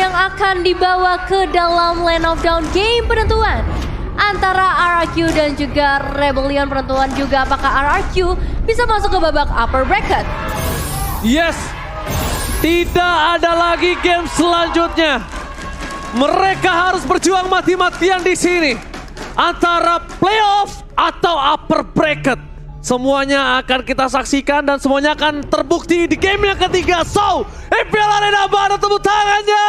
yang akan dibawa ke dalam Land of Dawn game penentuan antara RRQ dan juga Rebellion. Penentuan juga apakah RRQ bisa masuk ke babak upper bracket. Yes, tidak ada lagi game selanjutnya. Mereka harus berjuang mati-matian di sini antara playoff atau upper bracket. Semuanya akan kita saksikan dan semuanya akan terbukti di game yang ketiga. So, IPL Arena mana tepuk tangannya?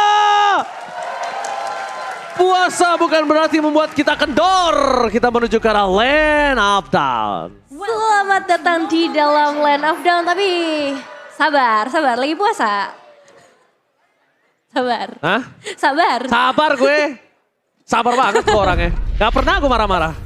Puasa bukan berarti membuat kita kendor. Kita menuju ke arah Land of Dawn. Selamat datang di dalam Land of Dawn, tapi sabar, lagi puasa. Sabar. Hah? Sabar. Sabar gue. Sabar banget gue orangnya. Gak pernah gue marah-marah.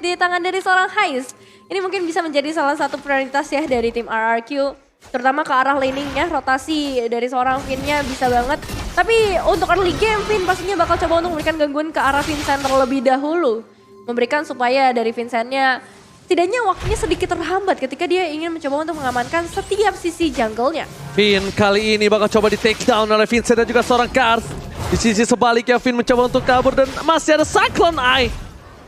Di tangan dari seorang Heist, ini mungkin bisa menjadi salah satu prioritas ya dari tim RRQ. Terutama ke arah laningnya, rotasi dari seorang Finn-nya bisa banget. Tapi untuk early game, Finn pastinya bakal coba untuk memberikan gangguan ke arah Vincent terlebih dahulu. Memberikan supaya dari Vincent-nya setidaknya waktunya sedikit terhambat ketika dia ingin mencoba untuk mengamankan setiap sisi jungle-nya. Finn kali ini bakal coba di take down oleh Vincent dan juga seorang Kars. Di sisi sebaliknya Finn mencoba untuk kabur dan masih ada Cyclone Eye.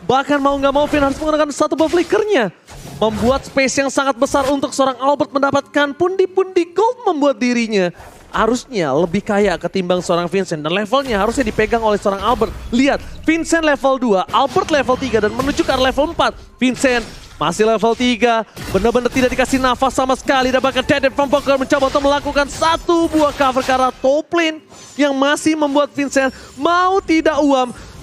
Bahkan mau nggak mau Finn harus menggunakan satu buff flickernya. Membuat space yang sangat besar untuk seorang Albert mendapatkan pundi-pundi gold membuat dirinya harusnya lebih kaya ketimbang seorang Vincent. Dan levelnya harusnya dipegang oleh seorang Albert. Lihat, Vincent level 2, Albert level 3 dan menuju ke level 4. Vincent masih level 3, benar-benar tidak dikasih nafas sama sekali. Dan bahkan Dead from Poker mencoba untuk melakukan satu buah cover ke arah top lane yang masih membuat Vincent mau tidak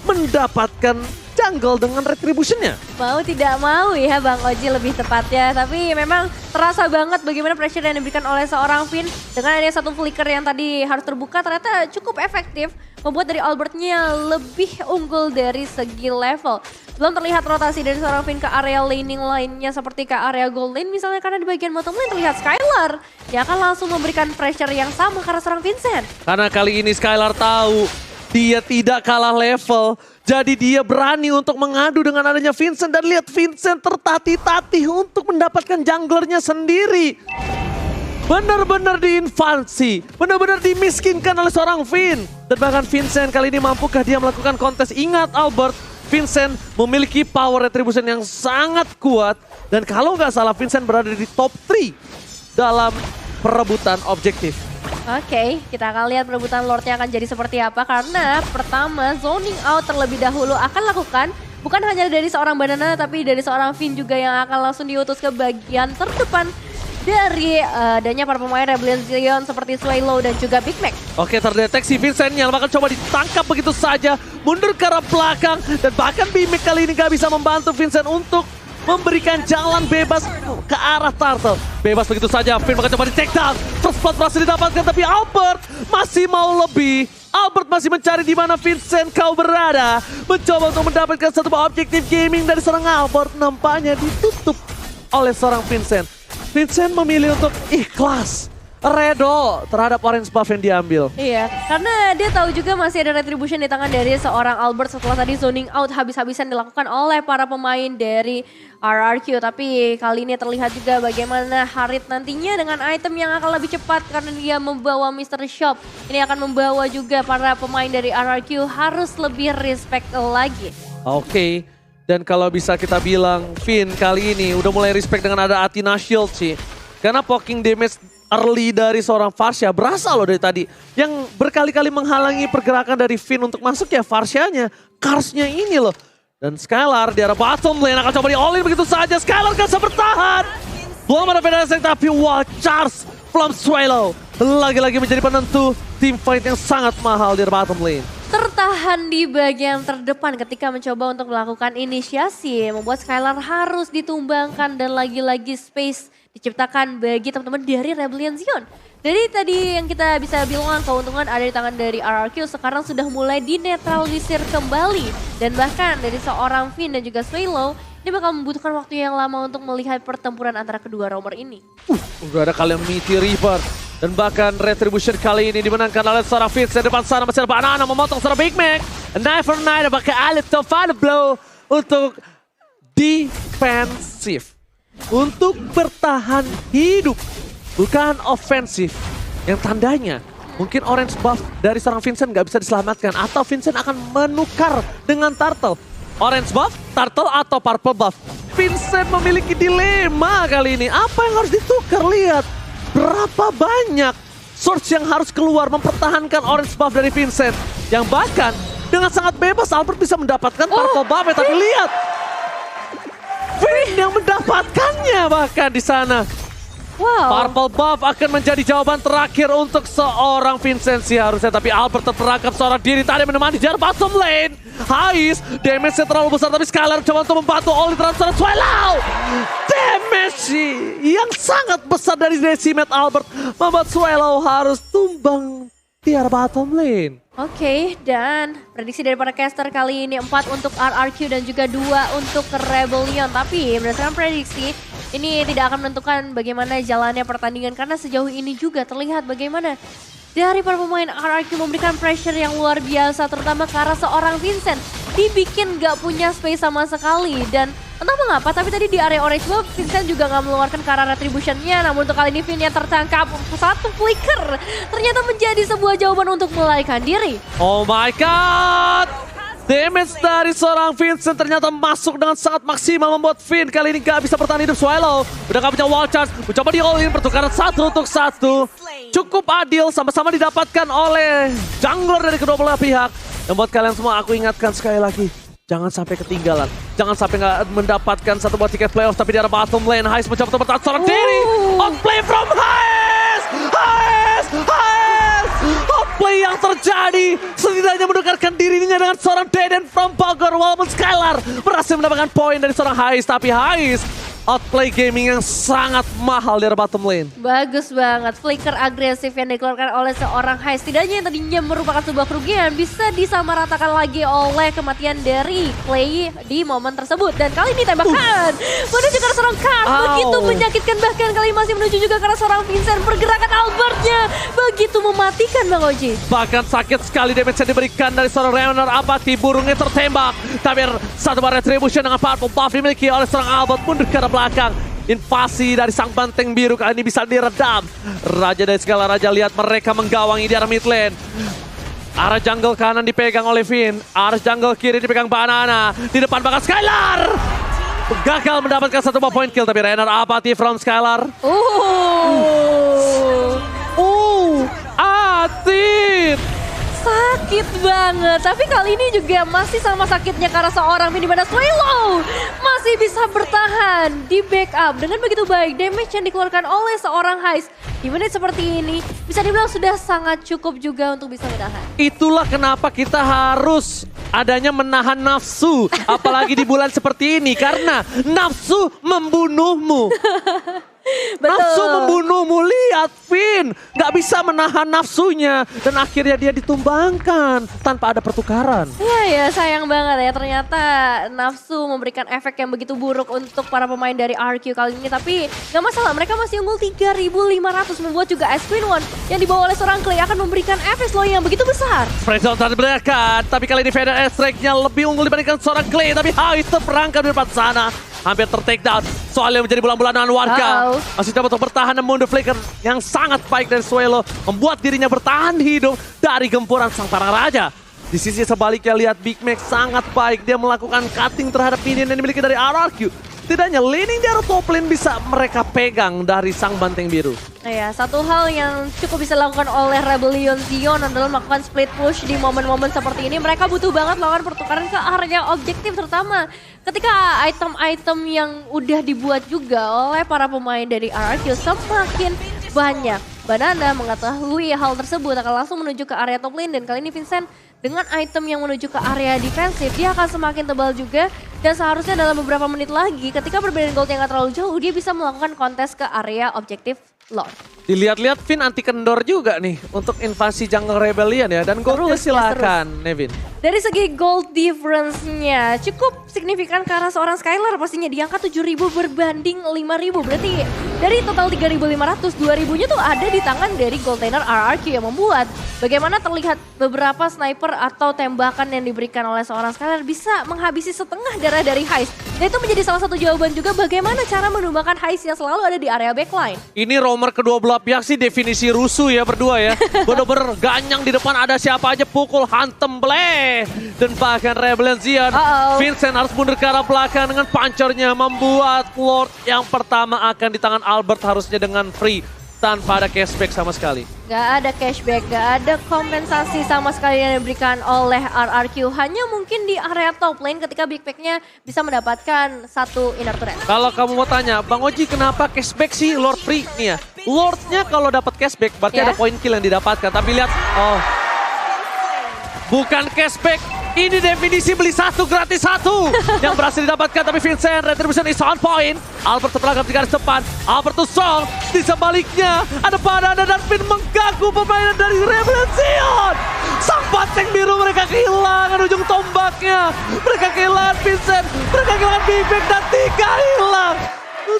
mendapatkan jungle dengan retribution-nya. Mau tidak mau ya Bang Oji lebih tepatnya. Tapi memang terasa banget bagaimana pressure yang diberikan oleh seorang Finn. Dengan adanya satu flicker yang tadi harus terbuka ternyata cukup efektif. Membuat dari Albertnya lebih unggul dari segi level. Belum terlihat rotasi dari seorang Finn ke area laning lainnya seperti ke area gold lane. Misalnya karena di bagian bottom lane terlihat Skylar. Yang akan langsung memberikan pressure yang sama karena seorang Vincent. Karena kali ini Skylar tahu dia tidak kalah level. Jadi dia berani untuk mengadu dengan adanya Vincent. Dan lihat Vincent tertatih-tatih untuk mendapatkan junglernya sendiri. Benar-benar diinvasi. Benar-benar dimiskinkan oleh seorang Finn. Dan bahkan Vincent kali ini mampukah dia melakukan kontes. Ingat Albert, Vincent memiliki power retribution yang sangat kuat. Dan kalau nggak salah Vincent berada di top 3 dalam perebutan objektif. Oke, kita akan lihat perebutan Lordnya akan jadi seperti apa. Karena pertama zoning out terlebih dahulu akan lakukan. Bukan hanya dari seorang Banana tapi dari seorang Finn juga yang akan langsung diutus ke bagian terdepan. Dari adanya para pemain Rebellion seperti Swaylow dan juga Big Mac. Oke, terdeteksi Vincent-nya bahkan coba ditangkap begitu saja. Mundur ke arah belakang dan bahkan Big Mac kali ini gak bisa membantu Vincent untuk memberikan jalan bebas ke arah Turtle. Bebas begitu saja, Finn bakal coba di take down. First blood berhasil didapatkan tapi Albert masih mau lebih. Albert masih mencari di mana Vincent kau berada. Mencoba untuk mendapatkan satu objektif gaming dari seorang Albert. Nampaknya ditutup oleh seorang Vincent. Vincent memilih untuk ikhlas. Redo terhadap orange buff yang diambil. Iya, karena dia tahu juga masih ada retribution di tangan dari seorang Albert setelah tadi zoning out habis-habisan dilakukan oleh para pemain dari RRQ. Tapi kali ini terlihat juga bagaimana Harit nantinya dengan item yang akan lebih cepat karena dia membawa Mystery Shop. Ini akan membawa juga para pemain dari RRQ harus lebih respect lagi. Oke. Dan kalau bisa kita bilang Finn kali ini udah mulai respect dengan ada Athena Shield sih. Karena poking damage early dari seorang Varsha berasa loh dari tadi. Yang berkali-kali menghalangi pergerakan dari Finn untuk masuk ya Varshanya. Karsnya ini loh. Dan Skylar di arah bottom lane akan coba di all-in begitu saja. Skylar kan bisa bertahan. Belum ada penalti tapi wah Charles from Swallow. Lagi-lagi menjadi penentu team fight yang sangat mahal di arah bottom lane. Tertahan di bagian terdepan ketika mencoba untuk melakukan inisiasi. Membuat Skylar harus ditumbangkan dan lagi-lagi space diciptakan bagi teman-teman dari Rebellion Zion. Jadi tadi yang kita bisa bilang keuntungan ada di tangan dari RRQ sekarang sudah mulai dinetralisir kembali. Dan bahkan dari seorang Finn dan juga Swallow ini bakal membutuhkan waktu yang lama untuk melihat pertempuran antara kedua roamer ini. Udah ada Calamity Reaper. Dan bahkan Retribution kali ini dimenangkan oleh seorang Fitz. Di depan sana masih ada Banana memotong seorang Big Mac. Knife for Knight pakai Alip to Final Blow untuk defensif. Untuk bertahan hidup. Bukan ofensif. Yang tandanya Mungkin orange buff dari seorang Vincent nggak bisa diselamatkan. Atau Vincent akan menukar dengan Turtle. Orange buff, Turtle atau purple buff. Vincent memiliki dilema kali ini. Apa yang harus ditukar? Lihat. Berapa banyak source yang harus keluar mempertahankan orange buff dari Vincent. Yang bahkan dengan sangat bebas Albert bisa mendapatkan purple buff. Tapi lihat. Vin yang mendapatkannya bahkan di sana. Wow. Purple buff akan menjadi jawaban terakhir untuk seorang Vincent sih harusnya. Tapi Albert terperangkap seorang diri tadi menemani di bottom lane. Hais, damage-nya terlalu besar tapi Skylar coba untuk membantu Oli transfer Swallow. Damage yang sangat besar dari Decimate Albert membuat Swallow harus tumbang di bottom lane. Oke, dan prediksi dari para caster kali ini 4 untuk RRQ dan juga 2 untuk Rebellion. Tapi berdasarkan prediksi, ini tidak akan menentukan bagaimana jalannya pertandingan karena sejauh ini juga terlihat bagaimana dari para pemain RRQ memberikan pressure yang luar biasa terutama ke arah seorang Vincent. Dibikin gak punya space sama sekali dan entah mengapa tapi tadi di area orange buff Vincent juga gak mengeluarkan ke arah retribution-nya. Namun untuk kali ini Vin yang tertangkap satu flicker ternyata menjadi sebuah jawaban untuk melarikan diri. Oh my god! Damage dari seorang Vincent ternyata masuk dengan sangat maksimal membuat Vin kali ini gak bisa bertahan hidup. Swallow udah gak punya wall charge, mencoba di all in pertukaran 1 untuk 1. Cukup adil, sama-sama didapatkan oleh jungler dari kedua belah pihak. Dan buat kalian semua aku ingatkan sekali lagi, jangan sampai ketinggalan. Jangan sampai gak mendapatkan satu buah tiket playoff. Tapi di arah bottom lane, Hais mencoba untuk bertahan seorang diri. Outplay from Hais! Hais! Hais! Outplay yang terjadi setidaknya menukarkan dirinya dengan seorang Deden from Bogor. Walaupun Skylar berhasil mendapatkan poin dari seorang Hais. Tapi Hais outplay gaming yang sangat mahal di bottom lane. Bagus banget, flicker agresif yang dikeluarkan oleh seorang Hais. Setidaknya yang tadinya merupakan sebuah kerugian bisa disamaratakan lagi oleh kematian dari Clay di momen tersebut. Dan kali ini tembakan menuju ke arah seorang Kars, begitu menyakitkan. Bahkan kali ini masih menuju juga ke arah seorang Vincent. Pergerakan Albertnya begitu mematikan Bang Oji. Bahkan sakit sekali damage yang diberikan dari seorang Ravener Abati. Burungnya tertembak. Tapi satu bar retribution dengan purple buff dimiliki oleh seorang Albert mundur ke arah belakang. Invasi dari sang banteng biru kali ini bisa diredam. Raja dari segala raja, lihat mereka menggawangi di arah mid lane. Arah jungle kanan dipegang oleh Vin. Arah jungle kiri dipegang Banana. Di depan bakal Skylar. Gagal mendapatkan satu buah point kill. Tapi Rainer Apathy from Skylar. Atit. Sakit banget, tapi kali ini juga masih sama sakitnya karena seorang Vin di mana Swallow masih bisa bertahan di backup dengan begitu baik. Damage yang dikeluarkan oleh seorang Hais di menit seperti ini bisa dibilang sudah sangat cukup juga untuk bisa menahan. Itulah kenapa kita harus adanya menahan nafsu, apalagi di bulan seperti ini karena nafsu membunuhmu. Betul. Nafsu membunuhmu, lihat Vin gak bisa menahan nafsunya dan akhirnya dia ditumbangkan tanpa ada pertukaran. Iya ya, sayang banget ya, ternyata nafsu memberikan efek yang begitu buruk untuk para pemain dari RQ kali ini. Tapi gak masalah, mereka masih unggul 3.500, membuat juga Ice Queen One yang dibawa oleh seorang Clay akan memberikan efek slow yang begitu besar. Frenzone terbelakang, tapi kali ini Vader Airstrike-nya lebih unggul dibandingkan seorang Clay. Tapi Hais terperangkap di depan sana, hampir ter-takedown. Soalnya menjadi bulan-bulanan warga. Masih dapat untuk bertahan dan Mundo Flicker yang sangat baik dari Swallow membuat dirinya bertahan hidup dari gempuran sang parang raja. Di sisi sebaliknya lihat Big Mac sangat baik. Dia melakukan cutting terhadap minion yang dimiliki dari RRQ. Tidaknya laning di arah top lane bisa mereka pegang dari sang banteng biru. Nah ya, satu hal yang cukup bisa dilakukan oleh Rebellion Zion adalah melakukan split push di momen-momen seperti ini. Mereka butuh banget melakukan pertukaran ke area objektif, terutama ketika item-item yang udah dibuat juga oleh para pemain dari RRQ semakin banyak. Banana mengetahui hal tersebut akan langsung menuju ke area top lane, dan kali ini Vincent dengan item yang menuju ke area defensif dia akan semakin tebal juga, dan seharusnya dalam beberapa menit lagi ketika perbedaan gold yang gak terlalu jauh dia bisa melakukan kontes ke area objektif Lord. Dilihat-lihat Vin anti kendor juga nih untuk invasi jungle Rebellion ya, dan goldnya silakan Nevin. Dari segi gold difference-nya cukup signifikan ke arah seorang Skylar, pastinya di angka 7.000 berbanding 5.000. Berarti dari total 3.500, 2.000-nya tuh ada di tangan dari goldlaner RRQ yang membuat bagaimana terlihat beberapa sniper atau tembakan yang diberikan oleh seorang Skylar bisa menghabisi setengah darah dari Hais. Dan itu menjadi salah satu jawaban juga bagaimana cara menumbakan Hais yang selalu ada di area backline. Ini Newcomer kedua belah pihak sih definisi rusuh ya berdua ya. Bener-bener ganyang di depan, ada siapa aja pukul, hantem, bleh. Dan bahkan Rebellion Zion, Vincent harus mundur ke arah belakang dengan punchernya. Membuat Lord yang pertama akan di tangan Albert harusnya dengan free. Tanpa ada cashback sama sekali. Gak ada cashback, gak ada kompensasi sama sekali yang diberikan oleh RRQ. Hanya mungkin di area top lane ketika Big Pack-nya bisa mendapatkan satu inner turret. Kalau kamu mau tanya, Bang Oji kenapa cashback sih Lord free nih ya? Lordnya kalau dapat cashback berarti ada poin kill yang didapatkan. Tapi lihat, oh bukan cashback. Ini definisi beli satu gratis satu yang berhasil didapatkan, tapi Vincent retribution is on point. Albert terperangkap di garis depan. Albert Tusong di sebaliknya ada Banana dan Finn mengganggu permainan dari Rebellion Zion. Sang banteng biru, mereka kehilangan ujung tombaknya. Mereka kehilangan Vincent, mereka kehilangan Bibek dan 3 hilang.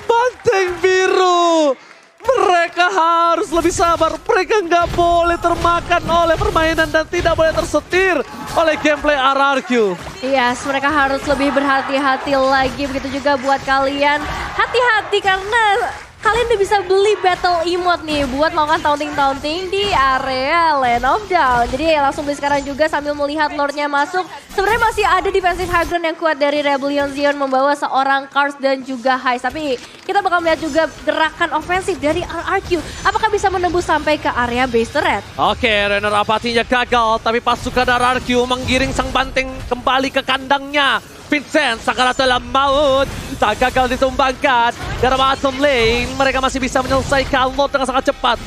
Banteng biru. Mereka harus lebih sabar, mereka nggak boleh termakan oleh permainan dan tidak boleh tersetir oleh gameplay RRQ. Yes, mereka harus lebih berhati-hati lagi, begitu juga buat kalian. Hati-hati karena kalian udah bisa beli battle emote nih buat melakukan taunting-taunting di area Land of Dawn. Jadi langsung beli sekarang juga sambil melihat Lordnya masuk. Sebenarnya masih ada defensive high ground yang kuat dari Rebellion Zion membawa seorang Kars dan juga Heist. Tapi kita bakal melihat juga gerakan ofensif dari RRQ. Apakah bisa menembus sampai ke area base turret? Oke, runner apatinya gagal, tapi pasukan RRQ menggiring sang banteng kembali ke kandangnya. Vincent, sakaratul maut, tak gagal ditumbangkan. Karena bottom lane, mereka masih bisa menyelesaikan Lord dengan sangat cepat.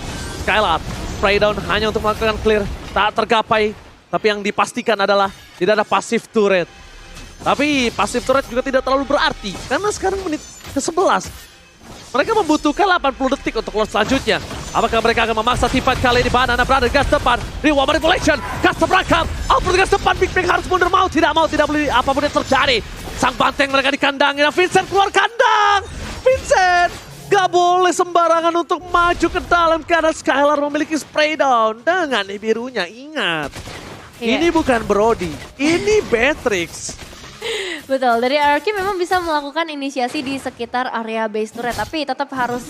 Skylar, spray down hanya untuk melakukan clear, tak tergapai. Tapi yang dipastikan adalah tidak ada passive turret. Tapi passive turret juga tidak terlalu berarti, karena sekarang menit ke-11. Mereka membutuhkan 80 detik untuk Lord selanjutnya. Apakah mereka akan memaksa sifat kali ini? Banana berada di gas depan. Rewa manipulation. Gas terperangkap. Albert di gas depan. Big Bang harus mundur. Mau tidak boleh apapun yang terjadi. Sang banteng mereka di kandangnya. Vincent keluar kandang. Vincent gak boleh sembarangan untuk maju ke dalam karena Skylar memiliki spray down. Dengan birunya, ingat. Ini bukan Brody. Ini Beatrix. Betul, dari RRQ memang bisa melakukan inisiasi di sekitar area base turret, tapi tetap harus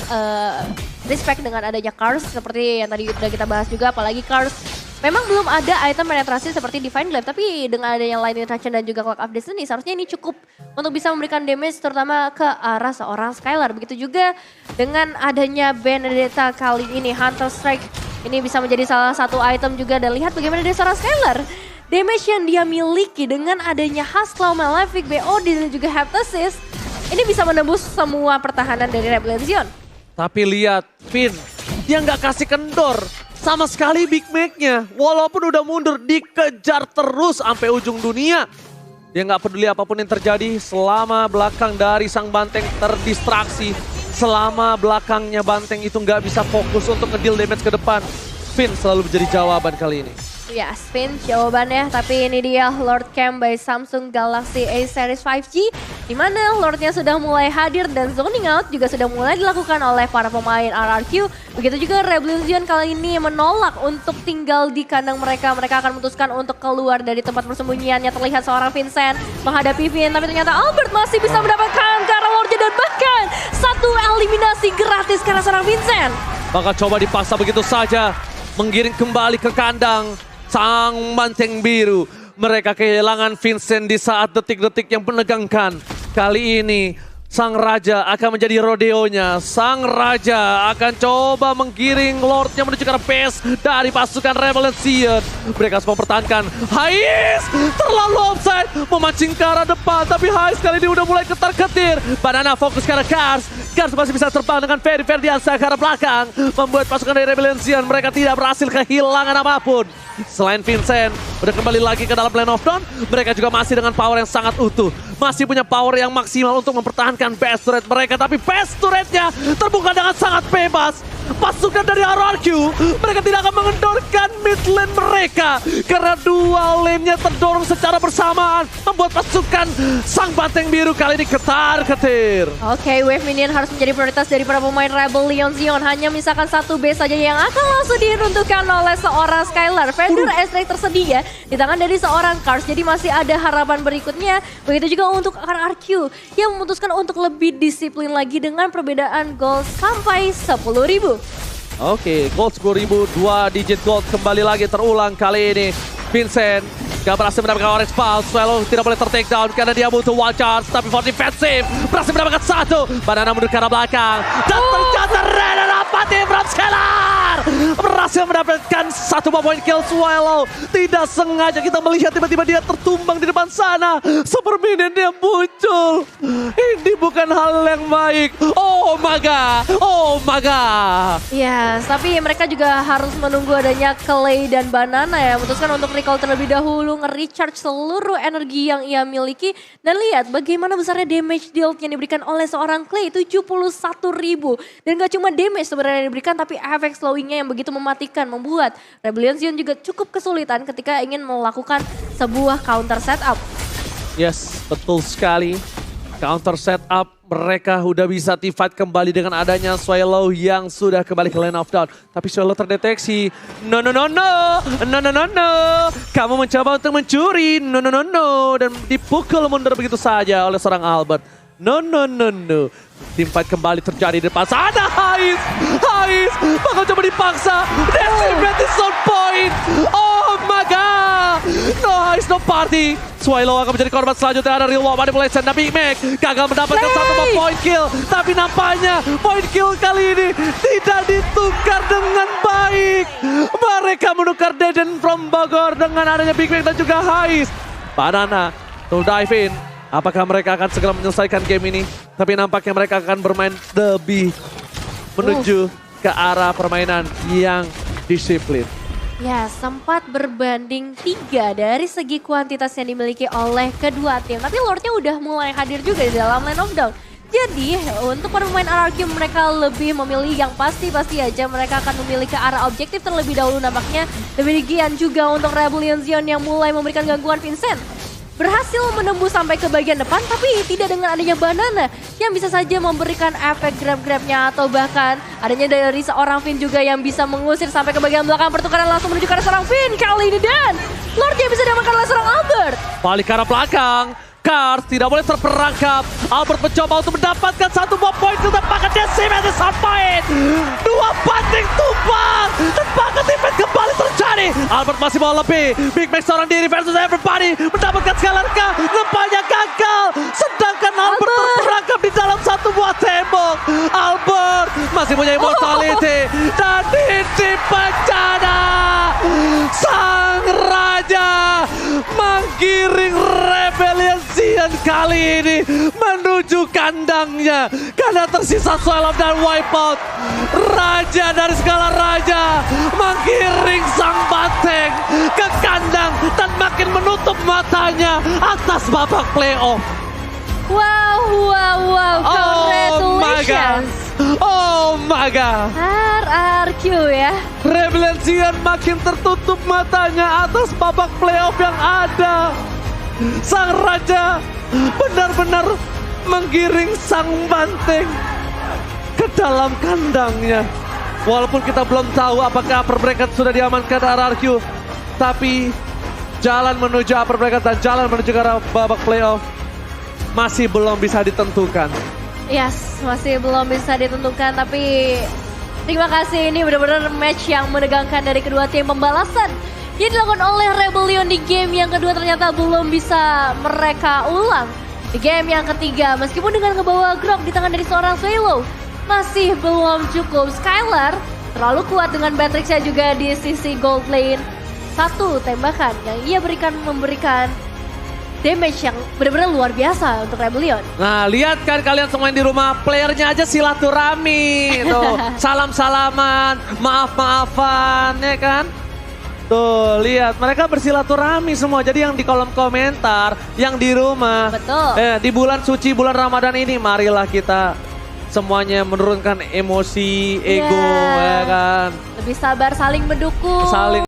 respect dengan adanya Kars seperti yang tadi udah kita bahas juga, apalagi Kars memang belum ada item penetrasi seperti Divine Glaive, tapi dengan adanya Lightning Attraction dan juga Clock of Destiny seharusnya ini cukup untuk bisa memberikan damage terutama ke arah seorang Skylar. Begitu juga dengan adanya Benedetta kali ini, Hunter Strike ini bisa menjadi salah satu item juga, dan lihat bagaimana dari seorang Skylar. Damage yang dia miliki dengan adanya Haskell, Malefic, BOD dan juga Heptasis ini bisa menembus semua pertahanan dari Rebellion Zion. Tapi lihat, Finn, dia nggak kasih kendor sama sekali Big Mac-nya. Walaupun udah mundur, dikejar terus sampai ujung dunia. Dia nggak peduli apapun yang terjadi selama belakang dari sang banteng terdistraksi. Selama belakangnya banteng itu nggak bisa fokus untuk ngedeal damage ke depan. Finn selalu menjadi jawaban kali ini. Ya, Spin jawabannya, tapi ini dia Lord Camp by Samsung Galaxy A Series 5G, di mana Lordnya sudah mulai hadir dan zoning out juga sudah mulai dilakukan oleh para pemain RRQ. Begitu juga Rebellion Zion kali ini menolak untuk tinggal di kandang mereka. Mereka akan memutuskan untuk keluar dari tempat persembunyiannya. Terlihat seorang Vincent menghadapi Finn, tapi ternyata Albert masih bisa mendapatkan karena Lordnya dan bahkan satu eliminasi gratis karena seorang Vincent. Bakal coba dipaksa begitu saja, menggiring kembali ke kandang. Sang banteng biru, mereka kehilangan Vincent di saat detik-detik yang menegangkan. Kali ini sang raja akan menjadi rodeonya. Sang raja akan coba menggiring Lordnya menuju ke arah base dari pasukan Rebellion Zion. Mereka harus mempertahankan. Hais terlalu offside, memancing ke arah depan, tapi Hais kali ini udah mulai ketar-ketir. Banana fokus ke arah Kars. Kars masih bisa terbang dengan Ferdiansa ke arah belakang, membuat pasukan dari Rebellion Zion mereka tidak berhasil kehilangan apapun. Selain Vincent, udah kembali lagi ke dalam Land of Dawn, mereka juga masih dengan power yang sangat utuh. Masih punya power yang maksimal untuk mempertahankan base turret mereka, tapi base turretnya terbuka dengan sangat bebas. Pasukan dari RRQ, mereka tidak akan mengendorkan mid lane mereka karena dua lane-nya terdorong secara bersamaan, membuat pasukan sang banteng biru kali ini ketar-ketir. Oke, wave minion harus menjadi prioritas dari para pemain Rebellion Zion. Hanya misalkan satu base saja yang akan langsung diruntuhkan oleh seorang Skylar. Fender S-Ray tersedia di tangan dari seorang Kars, jadi masih ada harapan berikutnya. Begitu juga untuk RRQ yang memutuskan untuk lebih disiplin lagi dengan perbedaan gol sampai 10.000. Oke, gold 10.000, 2 digit gold kembali lagi terulang kali ini. Vincent gak berhasil mendapatkan orange pulse. Swallow tidak boleh ter-take down karena dia butuh wild charge. Tapi for defensive berhasil mendapatkan 1. Banana mundur ke arah belakang. Dan ternyata Red Rapati from Scalar berhasil mendapatkan 1 point kill. Swallow tidak sengaja kita melihat tiba-tiba dia tertumbang di depan sana. Super minion dia muncul. Ini bukan hal yang baik. Oh my god, oh my god. Yes, tapi mereka juga harus menunggu adanya Clay dan Banana ya. Memutuskan untuk recall terlebih dahulu, nge-recharge seluruh energi yang ia miliki. Dan lihat bagaimana besarnya damage deal yang diberikan oleh seorang Clay, 71.000. Dan gak cuma damage sebenarnya yang diberikan, tapi efek slowingnya yang begitu mematikan. Membuat Rebellion Zion juga cukup kesulitan ketika ingin melakukan sebuah counter setup. Yes, betul sekali. Counter setup mereka udah bisa teamfight kembali dengan adanya Swallow yang sudah kembali ke lane of down. Tapi Swallow terdeteksi. No. Kamu mencoba untuk mencuri. No. Dan dipukul mundur begitu saja oleh seorang Albert. No. Teamfight kembali terjadi di depan sana. Hais. Bakal coba dipaksa. Decimate is on point. Oh my god. No Hais, no party. Swallow akan menjadi korban selanjutnya. Ada real war manipulation. Dan Big Mac gagal mendapatkan satu point kill. Tapi nampaknya point kill kali ini tidak ditukar dengan baik. Mereka menukar Dejen from Bogor dengan adanya Big Mac dan juga Hais. Banana to dive in. Apakah mereka akan segera menyelesaikan game ini? Tapi nampaknya mereka akan bermain lebih menuju ke arah permainan yang disiplin. Ya, sempat berbanding 3 dari segi kuantitas yang dimiliki oleh kedua tim. Tapi Lordnya udah mulai hadir juga di dalam lane of down. Jadi untuk para pemain RRQ mereka lebih memilih yang pasti aja mereka akan memilih ke arah objektif terlebih dahulu nampaknya. Demikian juga untuk Rebellion Zion yang mulai memberikan gangguan Vincent. Berhasil menembus sampai ke bagian depan tapi tidak dengan adanya Banana yang bisa saja memberikan efek grab-grabnya atau bahkan adanya dari seorang Finn juga yang bisa mengusir sampai ke bagian belakang. Pertukaran langsung menuju ke arah seorang Finn kali ini dan Lordnya bisa diamankan oleh seorang Albert. Balik ke arah belakang. Cars tidak boleh terperangkap. Albert mencoba untuk mendapatkan 1 buah poin. Tetapi Decimate sampai 2 banting tumbang. Tetapi event kembali terjadi. Albert masih mau lebih. Big Mac seorang diri versus everybody. Mendapatkan Scalar kah? Lempanya gagal. Sedangkan Albert terperangkap di dalam 1 buah tembok. Albert masih punya immortality. Dan ini bencana. Sang Raja menggiring Rebellion Zion kali ini menuju kandangnya karena tersisa Swallow dan Wipeout. Raja dari segala raja menggiring sang banteng ke kandang dan makin menutup matanya atas babak playoff. Wow, congratulations. Oh my god. RRQ ya. Rebellion Zion makin tertutup matanya atas babak playoff yang ada. Sang Raja benar-benar menggiring sang banteng ke dalam kandangnya. Walaupun kita belum tahu apakah upper bracket sudah diamankan RRQ. Tapi jalan menuju upper bracket dan jalan menuju ke arah babak playoff masih belum bisa ditentukan. Yes, masih belum bisa ditentukan tapi terima kasih ini benar-benar match yang menegangkan dari kedua tim. Pembalasan yang dilakukan oleh Rebellion di game yang kedua ternyata belum bisa mereka ulang. Di game yang ketiga meskipun dengan ngebawa Grok di tangan dari seorang Swallow masih belum cukup. Skylar terlalu kuat dengan Batrixnya juga di sisi gold lane. 1 tembakan yang ia memberikan damage yang benar-benar luar biasa untuk Rebellion. Nah, lihat kan kalian semua yang di rumah, playernya aja silaturahmi. Tuh, salam-salaman, maaf-maafan, ya kan? Tuh, lihat mereka bersilaturahmi semua. Jadi yang di kolom komentar, yang di rumah. Betul. Di bulan suci, bulan Ramadan ini, marilah kita semuanya menurunkan emosi, ego, ya kan? Lebih sabar, saling mendukung. Saling